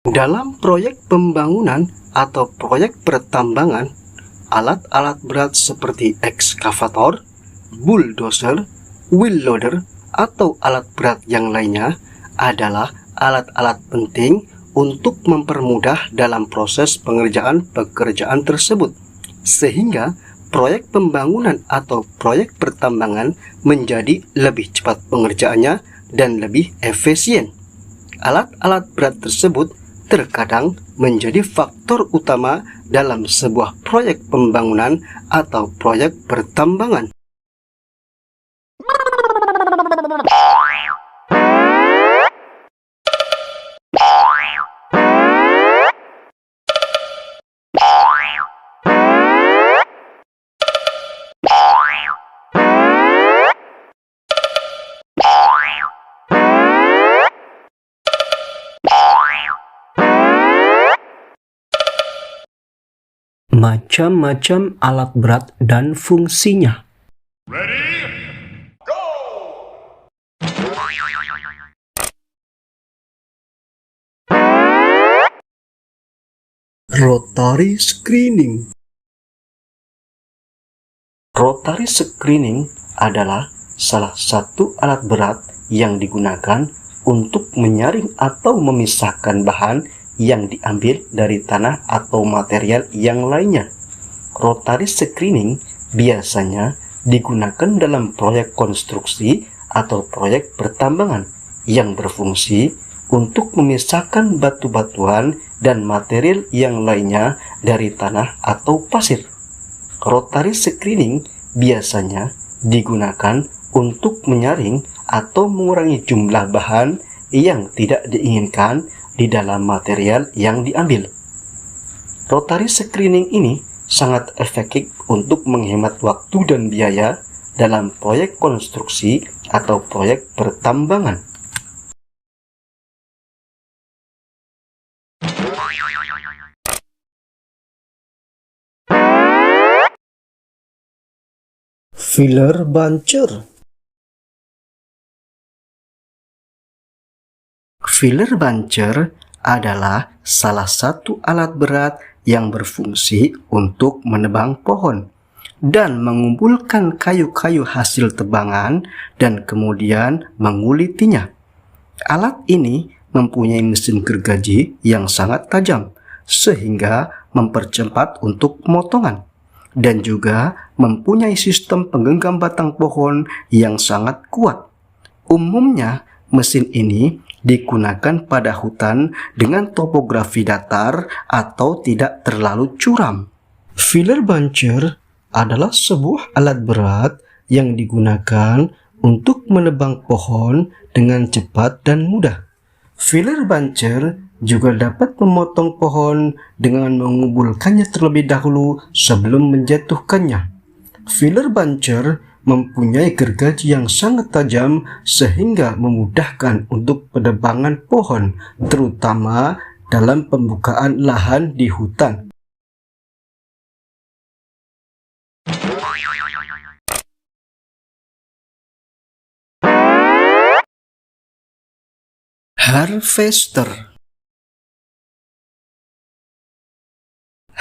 Dalam proyek pembangunan atau proyek pertambangan, alat-alat berat seperti ekskavator, bulldozer, wheel loader, atau alat berat yang lainnya adalah alat-alat penting untuk mempermudah dalam proses pengerjaan pekerjaan tersebut, sehingga proyek pembangunan atau proyek pertambangan menjadi lebih cepat pengerjaannya dan lebih efisien. Alat-alat berat tersebut terkadang menjadi faktor utama dalam sebuah proyek pembangunan atau proyek pertambangan. Macam-macam alat berat dan fungsinya. Rotary screening. Rotary screening adalah salah satu alat berat yang digunakan untuk menyaring atau memisahkan bahan yang diambil dari tanah atau material yang lainnya. Rotary screening biasanya digunakan dalam proyek konstruksi atau proyek pertambangan yang berfungsi untuk memisahkan batu-batuan dan material yang lainnya dari tanah atau pasir. Rotary screening biasanya digunakan untuk menyaring atau mengurangi jumlah bahan yang tidak diinginkan di dalam material yang diambil. Rotary screening ini sangat efektif untuk menghemat waktu dan biaya dalam proyek konstruksi atau proyek pertambangan. Filler buncher. Filler buncher adalah salah satu alat berat yang berfungsi untuk menebang pohon dan mengumpulkan kayu-kayu hasil tebangan dan kemudian mengulitinya. Alat ini mempunyai mesin gergaji yang sangat tajam sehingga mempercepat untuk pemotongan dan juga mempunyai sistem penggenggam batang pohon yang sangat kuat. Umumnya mesin ini digunakan pada hutan dengan topografi datar atau tidak terlalu curam. Filler buncher adalah sebuah alat berat yang digunakan untuk menebang pohon dengan cepat dan mudah. Filler buncher juga dapat memotong pohon dengan mengumpulkannya terlebih dahulu sebelum menjatuhkannya. Filler buncher mempunyai gergaji yang sangat tajam sehingga memudahkan untuk penebangan pohon, terutama dalam pembukaan lahan di hutan. Harvester.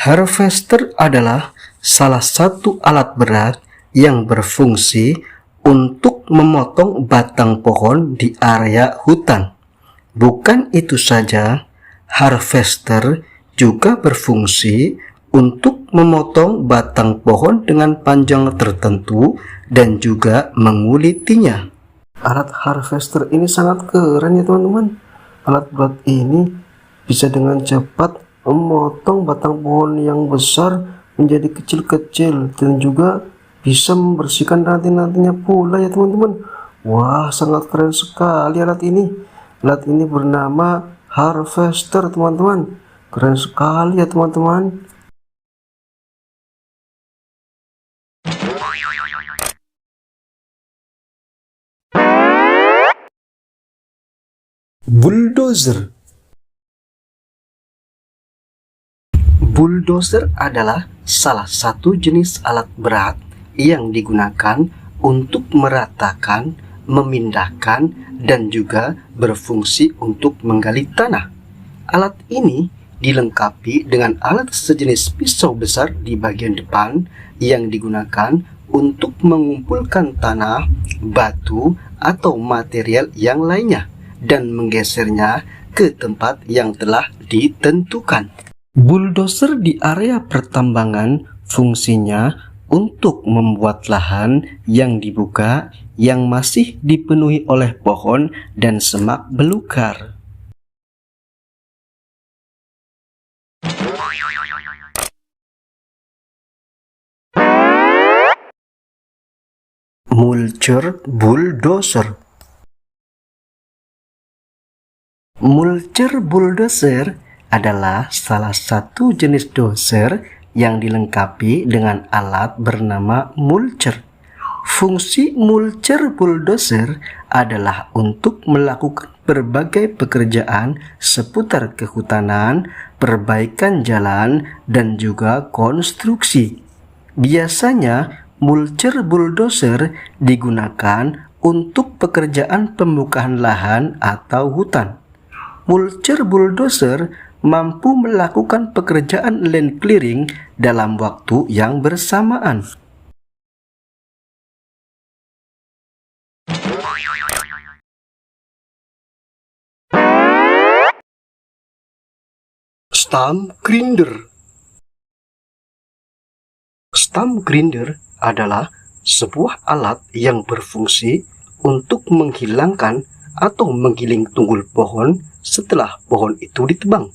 Harvester adalah salah satu alat berat yang berfungsi untuk memotong batang pohon di area hutan. Bukan itu saja, harvester juga berfungsi untuk memotong batang pohon dengan panjang tertentu dan juga mengulitinya. Alat harvester ini sangat keren ya teman-teman. Alat berat ini bisa dengan cepat memotong batang pohon yang besar menjadi kecil-kecil dan juga bisa membersihkan ranting-rantingnya pula ya teman-teman. Wah, sangat keren sekali alat ini. Alat ini bernama harvester teman-teman. Keren sekali ya teman-teman. Bulldozer. Bulldozer adalah salah satu jenis alat berat yang digunakan untuk meratakan, memindahkan, dan juga berfungsi untuk menggali tanah. Alat ini dilengkapi dengan alat sejenis pisau besar di bagian depan yang digunakan untuk mengumpulkan tanah, batu, atau material yang lainnya dan menggesernya ke tempat yang telah ditentukan. Bulldozer di area pertambangan fungsinya untuk membuat lahan yang dibuka yang masih dipenuhi oleh pohon dan semak belukar. Mulcher bulldozer. Mulcher bulldozer adalah salah satu jenis dozer yang dilengkapi dengan alat bernama mulcher. Fungsi mulcher bulldozer adalah untuk melakukan berbagai pekerjaan seputar kehutanan, perbaikan jalan, dan juga konstruksi. Biasanya, mulcher bulldozer digunakan untuk pekerjaan pembukaan lahan atau hutan. Mulcher bulldozer mampu melakukan pekerjaan land clearing dalam waktu yang bersamaan. Stump grinder. Stump grinder adalah sebuah alat yang berfungsi untuk menghilangkan atau menggiling tunggul pohon setelah pohon itu ditebang.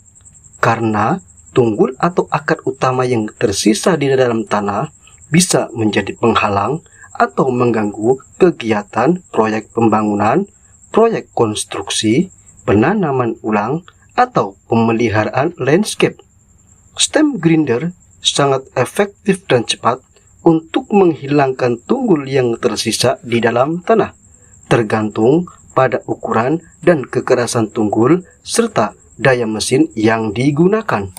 Karena tunggul atau akar utama yang tersisa di dalam tanah bisa menjadi penghalang atau mengganggu kegiatan proyek pembangunan, proyek konstruksi, penanaman ulang, atau pemeliharaan landscape. Stump grinder sangat efektif dan cepat untuk menghilangkan tunggul yang tersisa di dalam tanah, tergantung pada ukuran dan kekerasan tunggul serta daya mesin yang digunakan.